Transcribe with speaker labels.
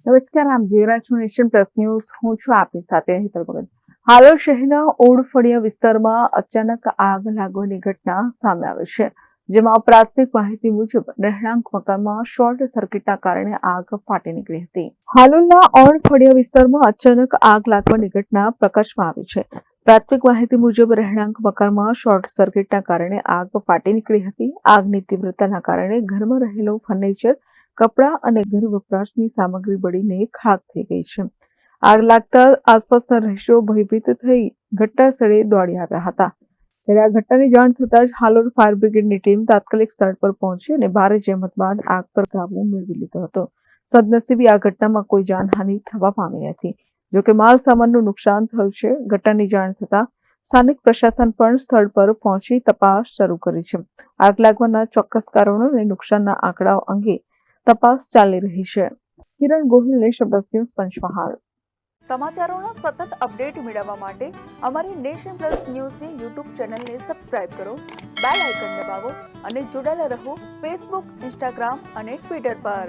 Speaker 1: નમસ્કાર, આપ જોઈ રહ્યા છો નેશન પ્લસ ન્યૂઝ. હું છું આપની સાથે હેતલ ભગત. હાલોલ શહેરના ઓડફળિયા વિસ્તારમાં અચાનક આગ લાગવાની ઘટના સામે આવી છે, જેમાં પ્રાથમિક માહિતી મુજબ રહેણાંક મકાનમાં શોર્ટ સર્કિટના કારણે આગ ફાટી નીકળી હતી. હાલોલના ઓડફળિયા વિસ્તારમાં અચાનક આગ લાગવાની ઘટના પ્રકાશમાં આવી છે. પ્રાથમિક માહિતી મુજબ રહેણાંક મકાનમાં શોર્ટ સર્કિટના કારણે આગ ફાટી નીકળી હતી. આગની તીવ્રતાના કારણે ઘરમાં રહેલો ફર્નિચર, કપડાં અને ઘર વપરાશની સામગ્રી બળીને ખાખ થઈ ગઈ છે. આગ લાગતા આસપાસના રહીશો ભયભીત થઈ ઘટના સ્થળે દોડી આવ્યા હતા. ત્યારે આ ઘટનાની જાણ થતાં જ હાલોલ ફાયર બ્રિગેડની ટીમ તાત્કાલિક સ્થળ પર પહોંચી અને ભારે જહેમત બાદ આગ પર કાબુ મેળવી લીધો હતો. સદનસીબે આ ઘટનામાં કોઈ જાનહાનિ થવા પામી નથી. જોકે માલ સામાનનું નુકસાન થયું છે. ઘટનાની જાણ થતાં સ્થાનિક પ્રશાસન પણ સ્થળ પર પહોંચી તપાસ શરૂ કરી છે. આગ લાગવાના ચોક્કસ કારણો અને નુકસાનના આંકડાઓ અંગે તપાસ ચાલી રહી છે. Kiran Gohil, nation plus news, Panchmahal.
Speaker 2: સમાચારોના સતત અપડેટ મેળવવા માટે અમારી નેશન પ્લસ ન્યૂઝની યુટ્યુબ ચેનલને સબસ્ક્રાઇબ કરો, બેલ આઇકન દબાવો અને જોડાયેલા રહો ફેસબુક, ઇન્સ્ટાગ્રામ અને ટ્વિટર પર.